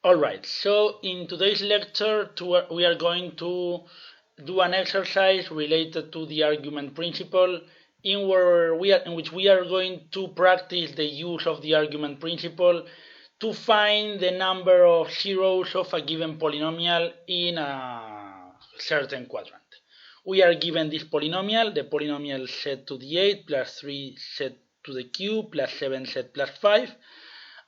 Alright, so in today's lecture we are going to do an exercise related to the argument principle in which we are going to practice the use of the argument principle to find the number of zeros of a given polynomial in a certain quadrant. We are given this polynomial, the polynomial set to the 8 plus 3 set to the cube plus 7 set plus 5,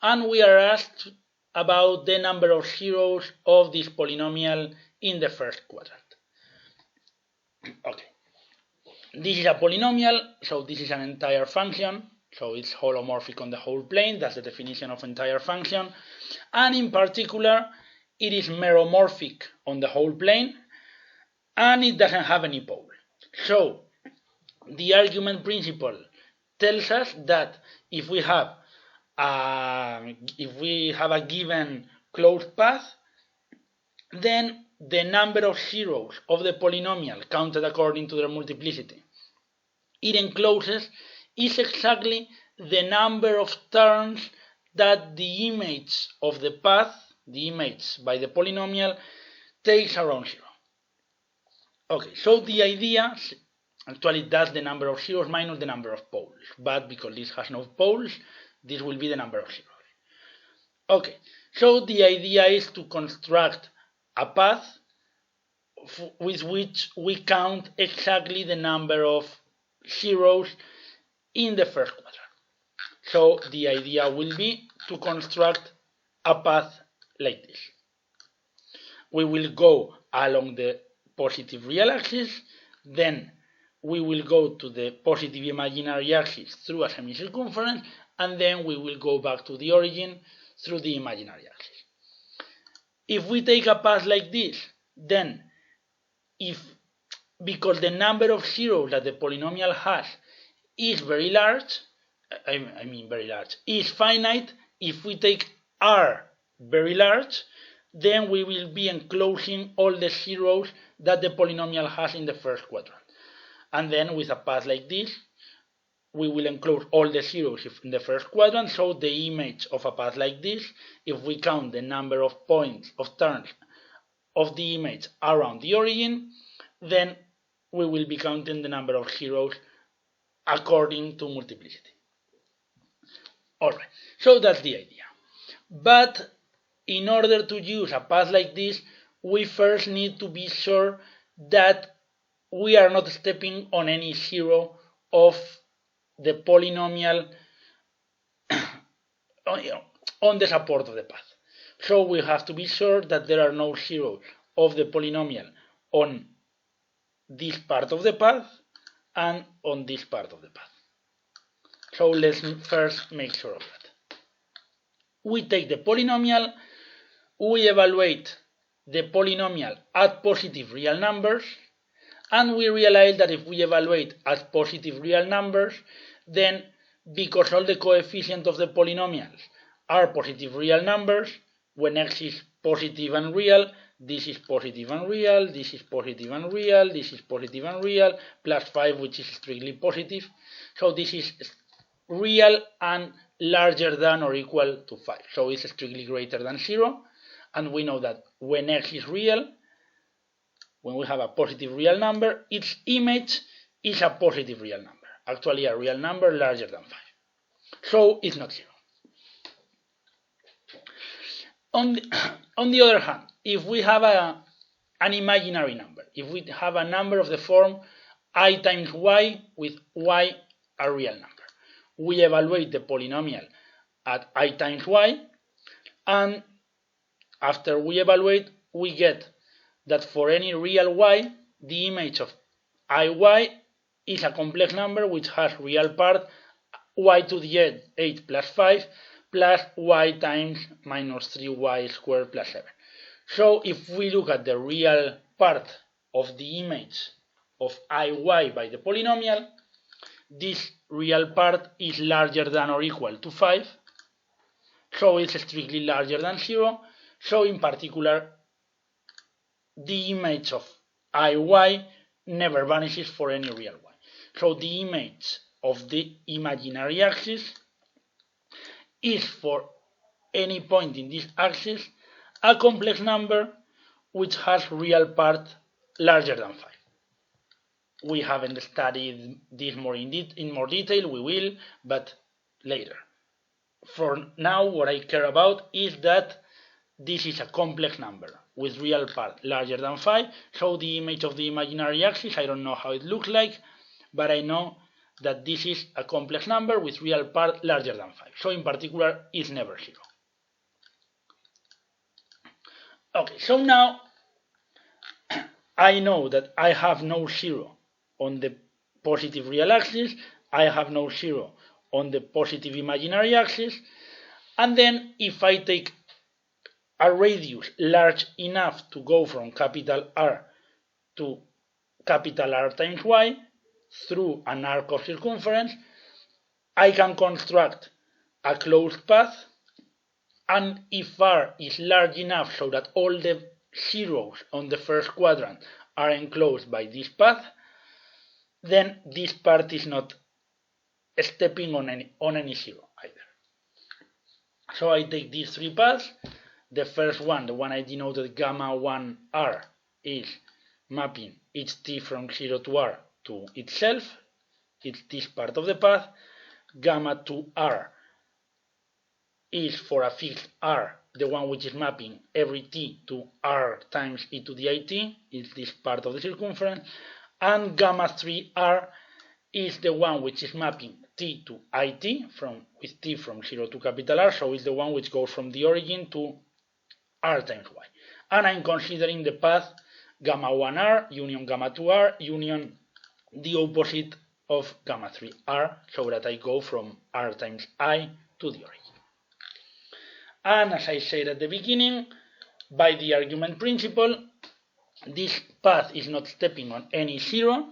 and we are asked about the number of zeros of this polynomial in the first quadrant. Okay, this is a polynomial, so this is an entire function, so it's holomorphic on the whole plane. That's the definition of entire function, and in particular it is meromorphic on the whole plane, and it doesn't have any pole. So the argument principle tells us that if we have a given closed path, then the number of zeros of the polynomial counted according to their multiplicity it encloses is exactly the number of terms that the image of the path, the image by the polynomial, takes around 0. Okay, so the idea, actually that's the number of zeros minus the number of poles, but because this has no poles, this will be the number of zeros. Okay, so the idea is to construct a path with which we count exactly the number of zeros in the first quadrant. So the idea will be to construct a path like this. We will go along the positive real axis, then we will go to the positive imaginary axis through a semicircumference, and then we will go back to the origin through the imaginary axis. If we take a path like this, then because the number of zeros that the polynomial has is very large, is finite, if we take r very large, then we will be enclosing all the zeros that the polynomial has in the first quadrant. And then with a path like this, we will enclose all the zeros in the first quadrant, so the image of a path like this, if we count the number of points, of turns of the image around the origin, then we will be counting the number of zeros according to multiplicity. Alright, so that's the idea. But in order to use a path like this, we first need to be sure that we are not stepping on any zero of the polynomial on the support of the path. So we have to be sure that there are no zeros of the polynomial on this part of the path and on this part of the path. So let's first make sure of that. We take the polynomial, we evaluate the polynomial at positive real numbers, and we realize that if we evaluate at positive real numbers, then because all the coefficients of the polynomials are positive real numbers, when x is positive and real, this is positive and real, this is positive and real, this is positive and real, plus 5, which is strictly positive. So this is real and larger than or equal to 5. So it's strictly greater than 0. And we know that when x is real, when we have a positive real number, its image is a positive real number. Actually, a real number larger than 5. So it's not 0. On the other hand, if we have an imaginary number, if we have a number of the form I times y with y a real number, we evaluate the polynomial at I times y, and after we evaluate, we get that for any real y, the image of iy is a complex number which has real part y to the 8 plus 5 plus y times minus 3y squared plus 7. So if we look at the real part of the image of iy by the polynomial, this real part is larger than or equal to 5, so it's strictly larger than 0. So in particular, the image of iy never vanishes for any real y. So the image of the imaginary axis is for any point in this axis a complex number which has real part larger than 5. We haven't studied this in more detail, we will, but later. For now, what I care about is that this is a complex number with real part larger than 5, so the image of the imaginary axis, I don't know how it looks like, but I know that this is a complex number with real part larger than 5, so in particular it's never 0. Okay, so now I know that I have no 0 on the positive real axis, I have no 0 on the positive imaginary axis, and then if I take a radius large enough to go from capital R to capital R times Y through an arc of circumference, I can construct a closed path, and if R is large enough so that all the zeros on the first quadrant are enclosed by this path, then this part is not stepping on any zero either. So I take these three paths. The first one, the one I denoted gamma 1R, is mapping each t from 0 to R to itself. It's this part of the path. Gamma 2R is for a fixed R, the one which is mapping every t to R times e to the it, is this part of the circumference. And gamma 3R is the one which is mapping t to it with t from 0 to capital R, so it's the one which goes from the origin to R times Y. And I'm considering the path gamma 1R union gamma 2R union the opposite of gamma 3R, so that I go from R times I to the origin. And as I said at the beginning, by the argument principle, this path is not stepping on any zero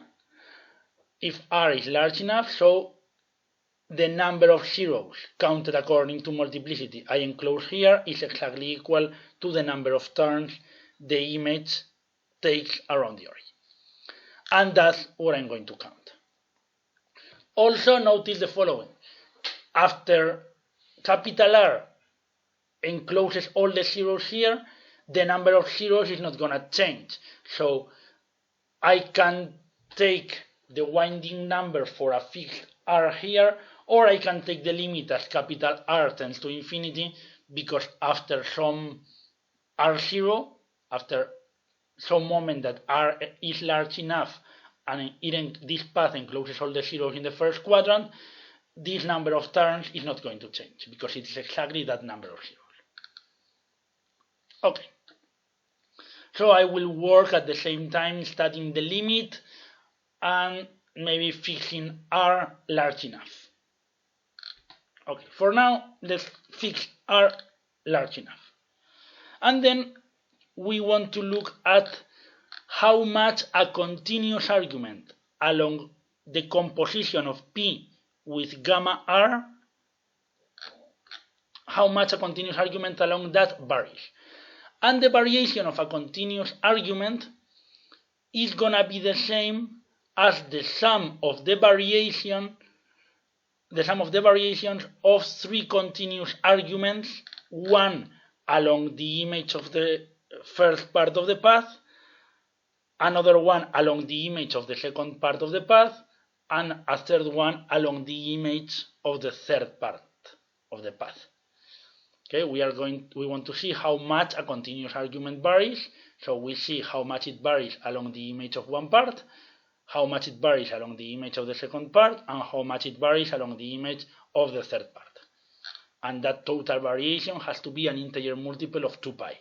if R is large enough, so the number of zeros counted according to multiplicity I enclose here is exactly equal to the number of turns the image takes around the origin. And that's what I'm going to count. Also notice the following. After capital R encloses all the zeros here, the number of zeros is not going to change. So I can take the winding number for a fixed R here, or I can take the limit as capital R tends to infinity, because after some R0, after some moment that R is large enough and this path encloses all the zeros in the first quadrant, this number of turns is not going to change, because it is exactly that number of zeros. Okay, so I will work at the same time studying the limit and maybe fixing R large enough. Okay, for now, let's fix R large enough. And then we want to look at how much a continuous argument along the composition of P with gamma R, how much a continuous argument along that varies. And the variation of a continuous argument is going to be the same as the sum of the variations of three continuous arguments, one along the image of the first part of the path, another one along the image of the second part of the path, and a third one along the image of the third part of the path. Okay, we want to see how much a continuous argument varies. So we see how much it varies along the image of one part, how much it varies along the image of the second part, and how much it varies along the image of the third part. And that total variation has to be an integer multiple of 2 pi,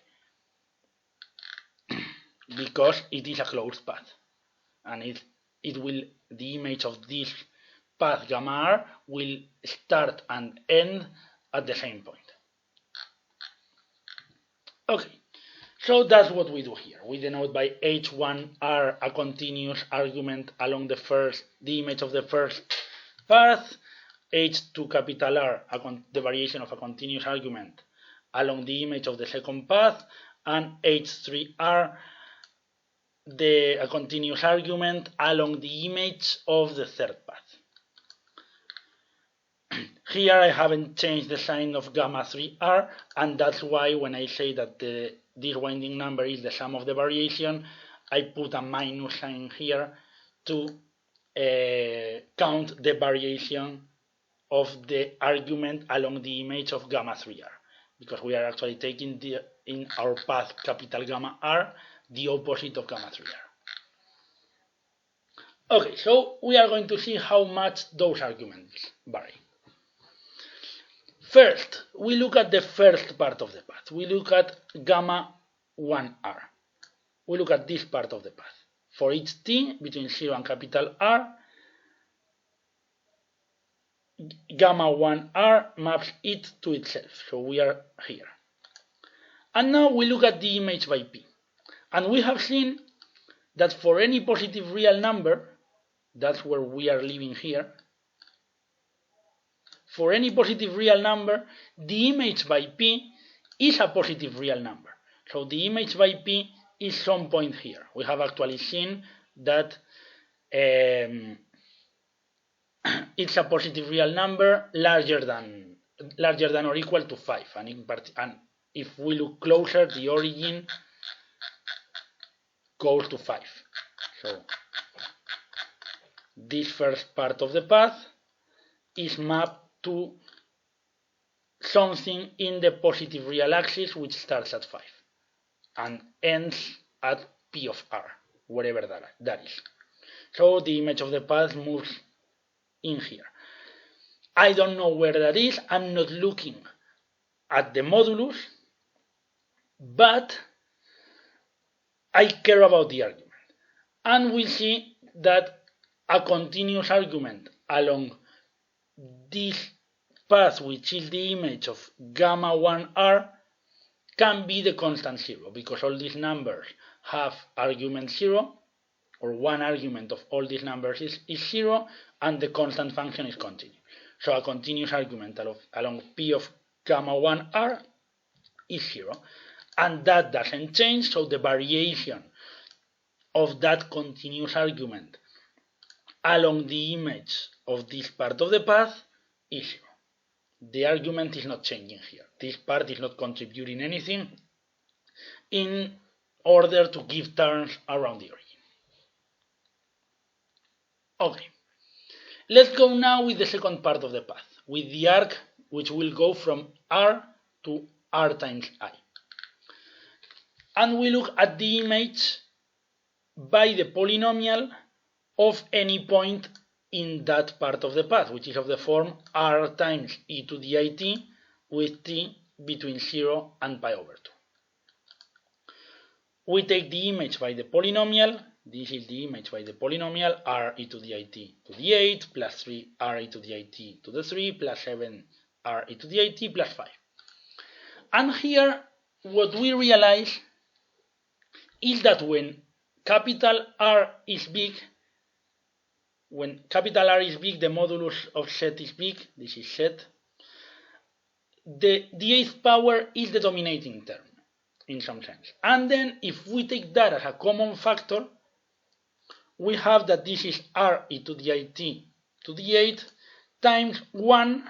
because it is a closed path, and the image of this path gamma R will start and end at the same point. Okay, so that's what we do here. We denote by h1r a continuous argument along the image of the first path, h2 capital R the variation of a continuous argument along the image of the second path, and h3r a continuous argument along the image of the third path. Here I haven't changed the sign of gamma 3r, and that's why when I say that the this winding number is the sum of the variation, I put a minus sign here to count the variation of the argument along the image of gamma 3r, because we are actually taking in our path capital gamma r the opposite of gamma 3r. Okay, so we are going to see how much those arguments vary. First, we look at the first part of the path. We look at gamma 1r. We look at this part of the path. For each t between 0 and capital R, gamma 1r maps it to itself. So we are here. And now we look at the image by p. And we have seen that for any positive real number, that's where we are living here, for any positive real number, the image by p is a positive real number. So the image by p is some point here. We have actually seen that it's a positive real number larger than or equal to 5. And if we look closer, the origin goes to 5. So this first part of the path is mapped to something in the positive real axis which starts at 5 and ends at p of r, wherever that is. So the image of the path moves in here. I don't know where that is, I'm not looking at the modulus, but I care about the argument. And we see that a continuous argument along this path, which is the image of gamma 1r, can be the constant 0, because all these numbers have argument 0, or one argument of all these numbers is 0, and the constant function is continuous. So a continuous argument along p of gamma 1r is 0, and that doesn't change, so the variation of that continuous argument along the image of this part of the path is 0. The argument is not changing here. This part is not contributing anything in order to give terms around the origin. Okay, let's go now with the second part of the path, with the arc which will go from r to r times I. And we look at the image by the polynomial of any point in that part of the path, which is of the form r times e to the it with t between 0 and pi over 2. We take the image by the polynomial. This is the image by the polynomial r e to the it to the 8 plus 3 r e to the it to the 3 plus 7 r e to the it plus 5. And here what we realize is that when capital R is big, the modulus of set is big, this is set, the 8th power is the dominating term, in some sense. And then if we take that as a common factor, we have that this is r e to the it to the 8 times 1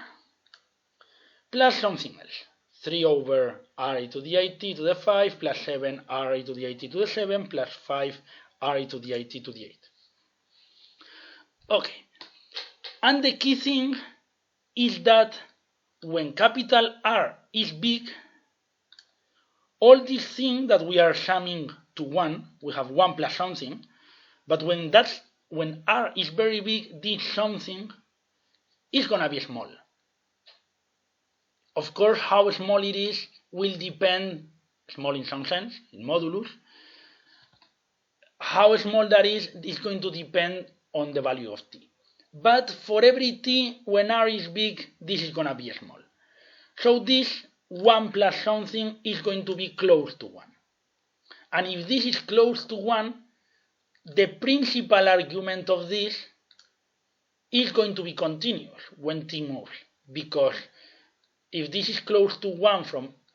plus something else. 3 over r e to the it to the 5 plus 7 r e to the it to the 7 plus 5 r e to the it to the 8. Okay, and the key thing is that when capital R is big, all these things that we are summing to 1, we have 1 plus something, but when R is very big, this something is going to be small. Of course, how small it is will depend, small in some sense, in modulus, how small that is going to depend on the value of t. But for every t, when r is big, this is going to be small. So this 1 plus something is going to be close to 1. And if this is close to 1, the principal argument of this is going to be continuous when t moves. Because if this is close to 1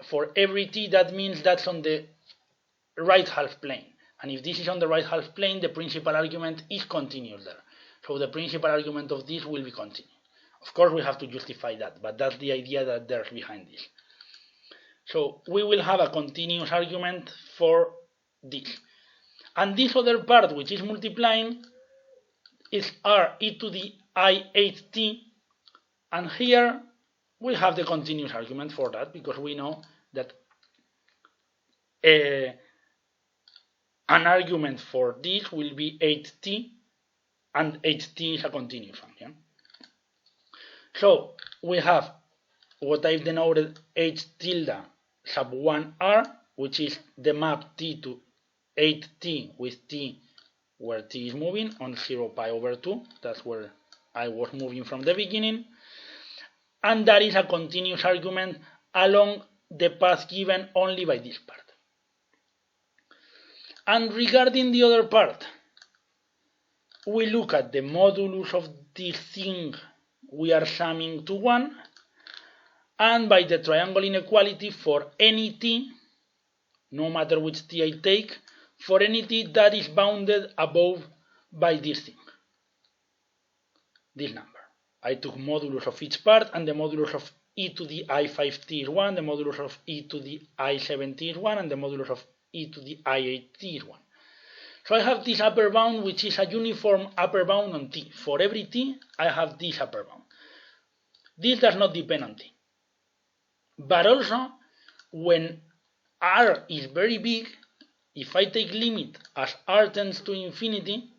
for every t, that means that's on the right half plane. And if this is on the right half plane, the principal argument is continuous there. So the principal argument of this will be continuous. Of course, we have to justify that, but that's the idea that there's behind this. So we will have a continuous argument for this. And this other part, which is multiplying, is r e to the I 8t, and here we have the continuous argument for that, because we know that an argument for this will be 8t, and 8t is a continuous function. So we have what I've denoted h tilde sub 1r, which is the map t to 8t with t where t is moving on 0 pi over 2. That's where I was moving from the beginning. And that is a continuous argument along the path given only by this part. And regarding the other part, we look at the modulus of this thing we are summing to 1, and by the triangle inequality for any t, no matter which t I take, for any t that is bounded above by this thing, this number. I took modulus of each part, and the modulus of e to the I5t is 1, the modulus of e to the I7t is 1, and the modulus of e to the I8t is 1. So I have this upper bound, which is a uniform upper bound on t. For every t, I have this upper bound. This does not depend on t. But also, when r is very big, if I take limit as r tends to infinity,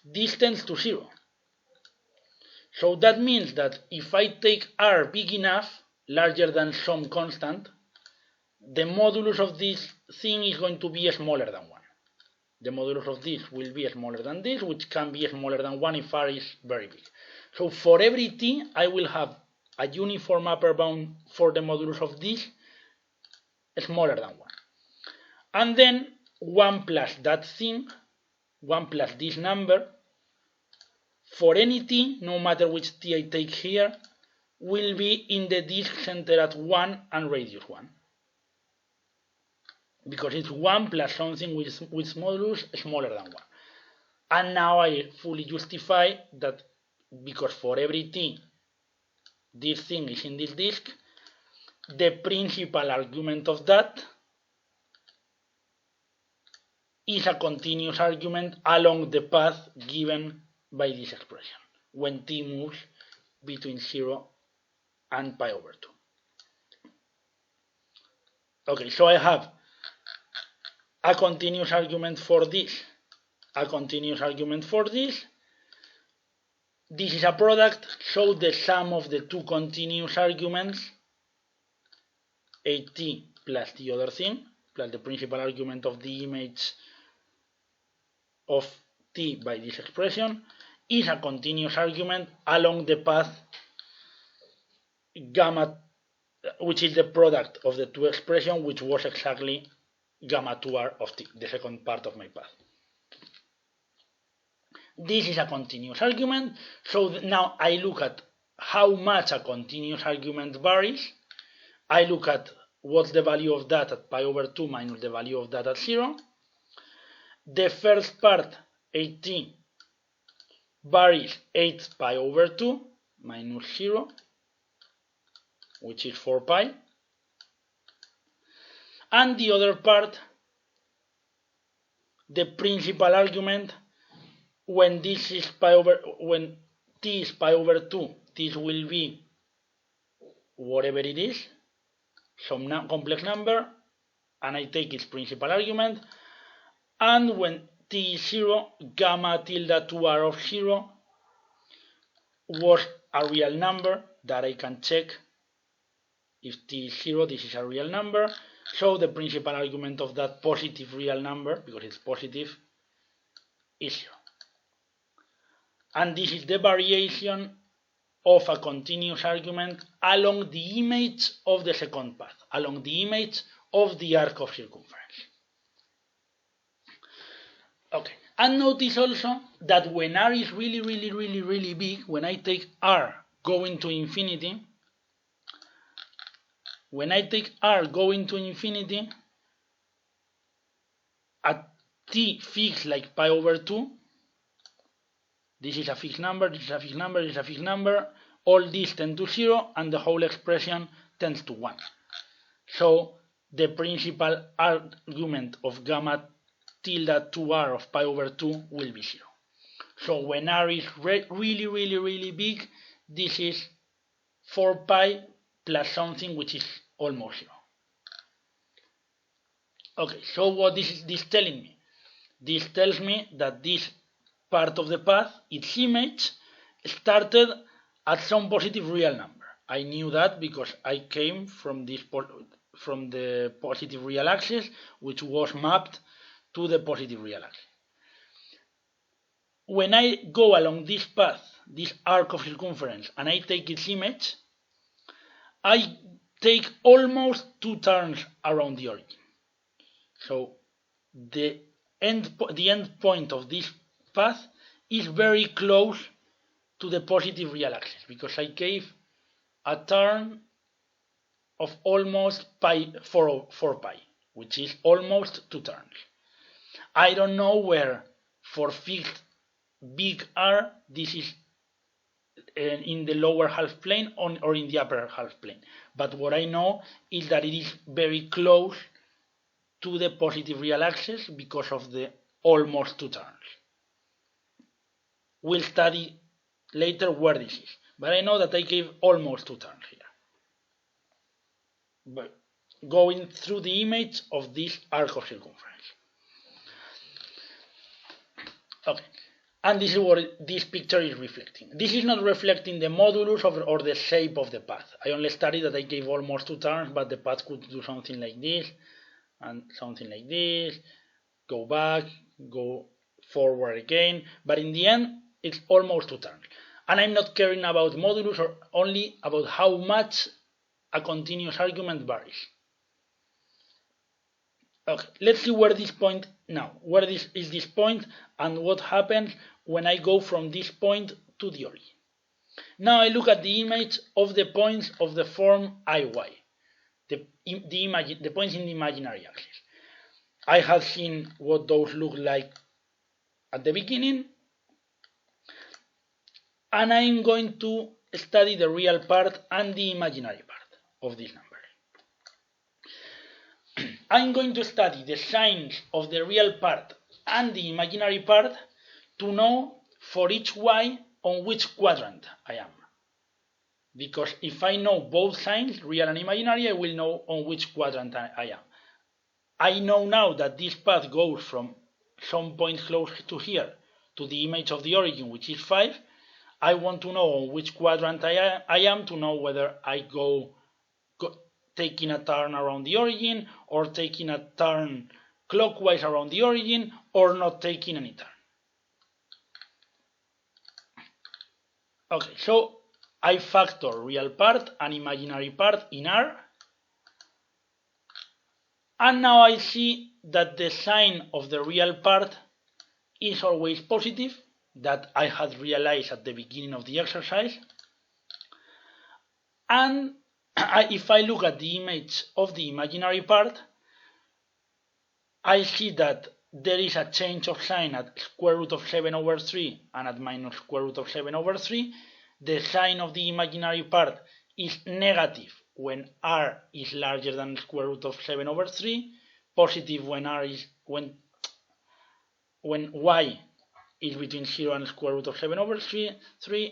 this tends to 0. So that means that if I take r big enough, larger than some constant, the modulus of this thing is going to be smaller than 1. The modulus of this will be smaller than this, which can be smaller than 1 if r is very big. So for every t, I will have a uniform upper bound for the modulus of this smaller than 1. And then 1 plus that thing, 1 plus this number, for any t, no matter which t I take here, will be in the disk center at 1 and radius 1. Because it's 1 plus something with modulus smaller than 1. And now I fully justify that, because for every t this thing is in this disk, the principal argument of that is a continuous argument along the path given by this expression, when t moves between 0 and pi over 2. Okay, so I have a continuous argument for this, a continuous argument for this. This is a product, so the sum of the two continuous arguments, 8t plus the other thing, plus the principal argument of the image of t by this expression, is a continuous argument along the path gamma, which is the product of the two expressions, which was exactly gamma 2r of t, the second part of my path. This is a continuous argument, so now I look at how much a continuous argument varies. I look at what's the value of that at pi over 2 minus the value of that at 0. The first part, 8t, varies 8 pi over 2 minus 0, which is 4 pi. And the other part, the principal argument, when this is when t is pi over 2, this will be whatever it is, some complex number, and I take its principal argument. And when t is 0, gamma tilde 2r of 0 was a real number that I can check. If t is 0, this is a real number. So the principal argument of that positive real number, because it's positive, is 0. And this is the variation of a continuous argument along the image of the second path, along the image of the arc of circumference. Okay, and notice also that when r is really big, when I take r going to infinity, at t fixed like pi over 2, this is a fixed number, this is a fixed number, this is a fixed number, all these tend to 0, and the whole expression tends to 1. So the principal argument of gamma tilde 2r of pi over 2 will be 0. So when r is really big, this is 4 pi plus something which is almost 0. Okay, so what is this telling me? This tells me that this part of the path, its image, started at some positive real number. I knew that because I came from the positive real axis, which was mapped to the positive real axis. When I go along this path, this arc of circumference, and I take its image, I take almost 2 turns around the origin. So the end point of this path is very close to the positive real axis because I gave a turn of almost 4 pi, which is almost 2 turns. I don't know where for fixed big R this is in the lower half plane or in the upper half plane, but what I know is that it is very close to the positive real axis because of the almost 2 turns. We'll study later where this is, but I know that I gave almost 2 turns here. But going through the image of this arc of circumference. Okay, and this is what this picture is reflecting. This is not reflecting the modulus or the shape of the path. I only studied that I gave almost 2 turns, but the path could do something like this, and something like this, go back, go forward again, but in the end it's almost 2 turns. And I'm not caring about modulus or only about how much a continuous argument varies. Okay, let's see where this point now. Where is this point and what happens when I go from this point to the origin. Now I look at the image of the points of the form IY. The points in the imaginary axis. I have seen what those look like at the beginning, and I'm going to study the real part and the imaginary part of this number. I'm going to study the signs of the real part and the imaginary part to know for each y on which quadrant I am. Because if I know both signs, real and imaginary, I will know on which quadrant I am. I know now that this path goes from some point close to here to the image of the origin, which is 5. I want to know on which quadrant I am to know whether I go taking a turn around the origin or taking a turn clockwise around the origin or not taking any turn. Okay, so I factor real part and imaginary part in R, and now I see that the sign of the real part is always positive, that I had realized at the beginning of the exercise. And if I look at the image of the imaginary part, I see that there is a change of sign at square root of 7 over 3 and at minus square root of 7 over 3. The sign of the imaginary part is negative when r is larger than square root of 7 over 3, positive when y is between 0 and square root of 7 over 3,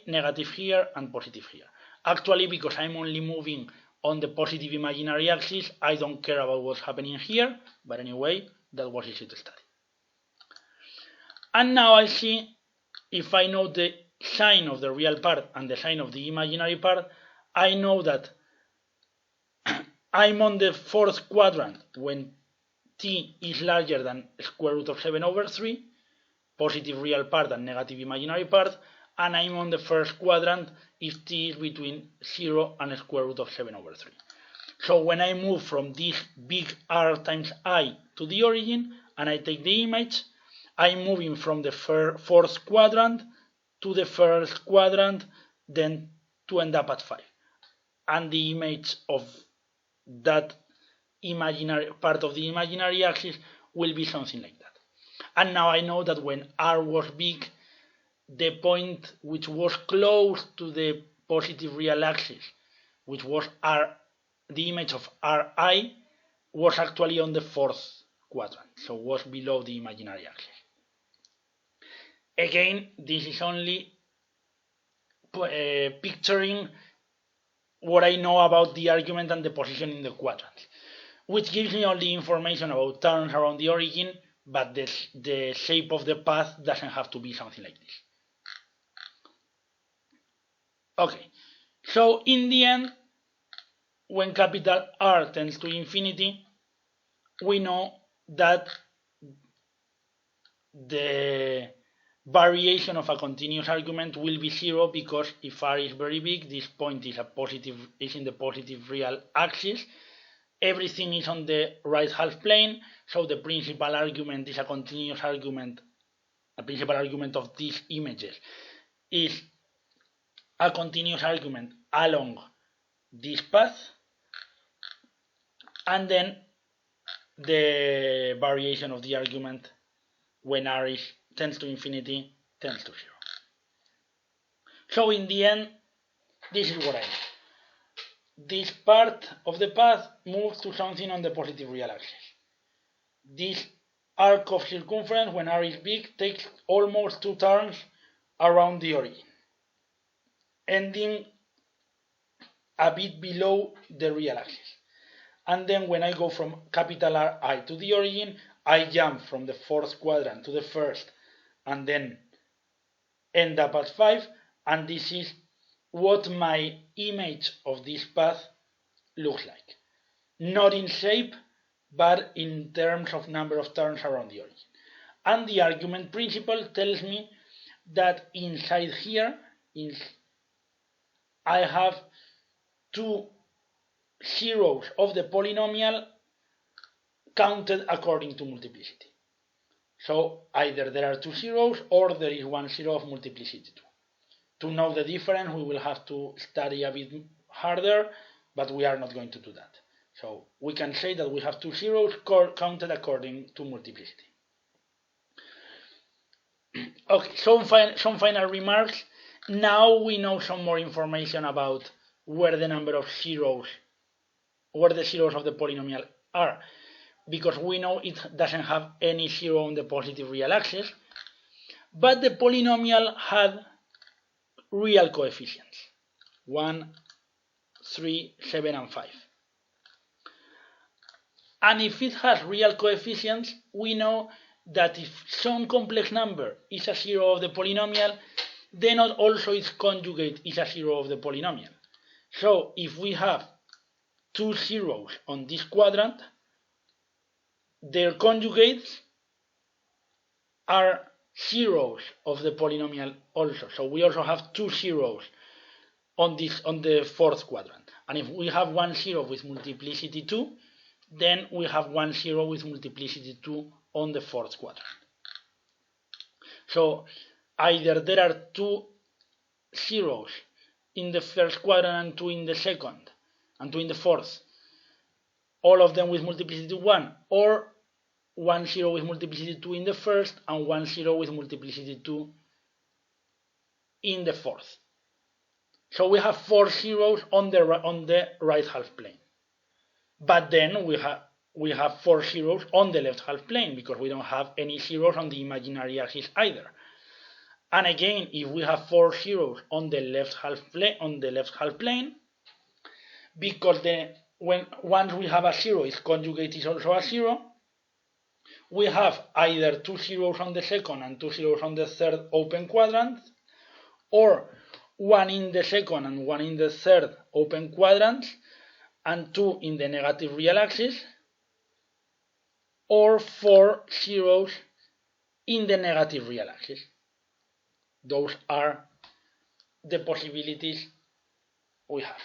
negative here and positive here. Actually, because I'm only moving on the positive imaginary axis, I don't care about what's happening here, but anyway, that was easy to study. And now I see, if I know the sign of the real part and the sign of the imaginary part, I know that I'm on the fourth quadrant when t is larger than square root of 7 over 3, positive real part and negative imaginary part, and I'm on the first quadrant if t is between 0 and square root of 7 over 3. So when I move from this big R times I to the origin and I take the image, I'm moving from the fourth quadrant to the first quadrant, then to end up at 5. And the image of that imaginary part of the imaginary axis will be something like that. And now I know that when R was big, the point which was close to the positive real axis, which was R the image of Ri was actually on the fourth quadrant, so was below the imaginary axis. Again, this is only picturing what I know about the argument and the position in the quadrant, which gives me only information about turns around the origin, but the shape of the path doesn't have to be something like this. Okay, so in the end, when capital R tends to infinity, we know that the variation of a continuous argument will be 0, because if R is very big, this point is in the positive real axis. Everything is on the right half plane, so the principal argument is a continuous argument. The principal argument of these images is a continuous argument along this path, and then the variation of the argument when R tends to infinity tends to 0. So in the end, this is what I know. This part of the path moves to something on the positive real axis. This arc of circumference, when R is big, takes almost 2 turns around the origin, ending a bit below the real axis. And then when I go from capital Ri to the origin, I jump from the fourth quadrant to the first, and then end up at 5, and this is what my image of this path looks like. Not in shape, but in terms of number of turns around the origin. And the argument principle tells me that inside here, I have 2 zeros of the polynomial counted according to multiplicity. So either there are 2 zeros or there is 1 zero of multiplicity 2. To know the difference, we will have to study a bit harder, but we are not going to do that. So we can say that we have 2 zeros counted according to multiplicity. Okay, some final remarks. Now we know some more information about where the number of zeros, where the zeros of the polynomial are, because we know it doesn't have any zero on the positive real axis, but the polynomial had real coefficients, 1, 3, 7, and 5. And if it has real coefficients, we know that if some complex number is a zero of the polynomial, then also its conjugate is a zero of the polynomial. So if we have 2 zeros on this quadrant, their conjugates are zeros of the polynomial also. So we also have 2 zeros on the fourth quadrant. And if we have 1 zero with multiplicity 2, then we have 1 zero with multiplicity 2 on the fourth quadrant. So either there are 2 zeros in the first quadrant and 2 in the second, and 2 in the fourth, all of them with multiplicity 1, or 1 zero with multiplicity 2 in the first and 1 zero with multiplicity 2 in the fourth. So we have 4 zeros on the right half plane. But then we have 4 zeros on the left half plane, because we don't have any zeros on the imaginary axis either. And again, if we have 4 zeros on the left half plane, because once we have a zero, its conjugate is also a zero, we have either 2 zeros on the second and 2 zeros on the third open quadrant, or 1 in the second and 1 in the third open quadrants, and 2 in the negative real axis, or 4 zeros in the negative real axis. Those are the possibilities we have.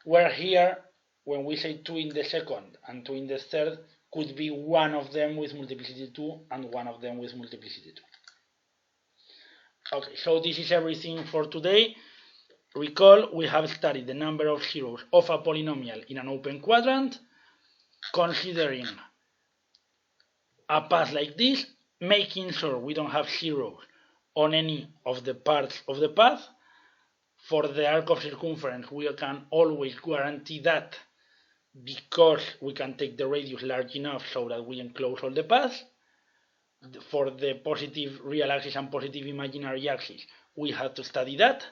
Where here, when we say 2 in the second and 2 in the third, could be one of them with multiplicity 2 and one of them with multiplicity 2. Okay, so this is everything for today. Recall, we have studied the number of zeros of a polynomial in an open quadrant, considering a path like this, making sure we don't have zeros on any of the parts of the path. For the arc of circumference, we can always guarantee that because we can take the radius large enough so that we enclose all the paths. For the positive real axis and positive imaginary axis, we had to study that,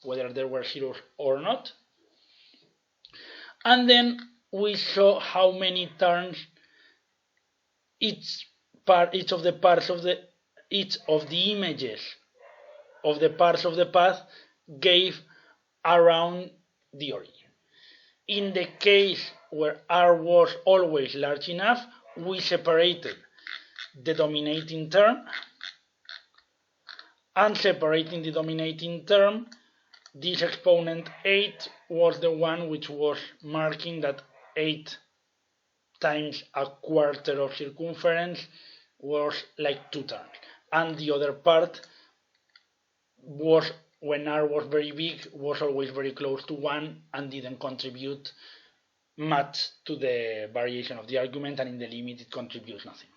whether there were zeros or not. And then we saw how many turns each of the images of the parts of the path gave around the origin. In the case where R was always large enough, we separated the dominating term, and separating the dominating term, this exponent 8 was the one which was marking that 8 times a quarter of circumference was like 2 turns, and the other part was, when R was very big, was always very close to 1 and didn't contribute much to the variation of the argument, and in the limit it contributes nothing.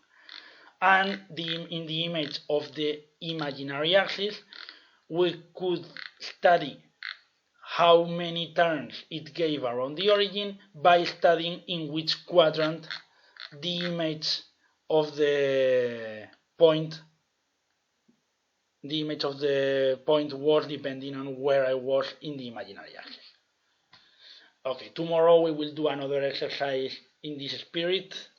And in the image of the imaginary axis, we could study how many turns it gave around the origin by studying in which quadrant the image of the point was, depending on where I was in the imaginary axis. Okay, tomorrow we will do another exercise in this spirit.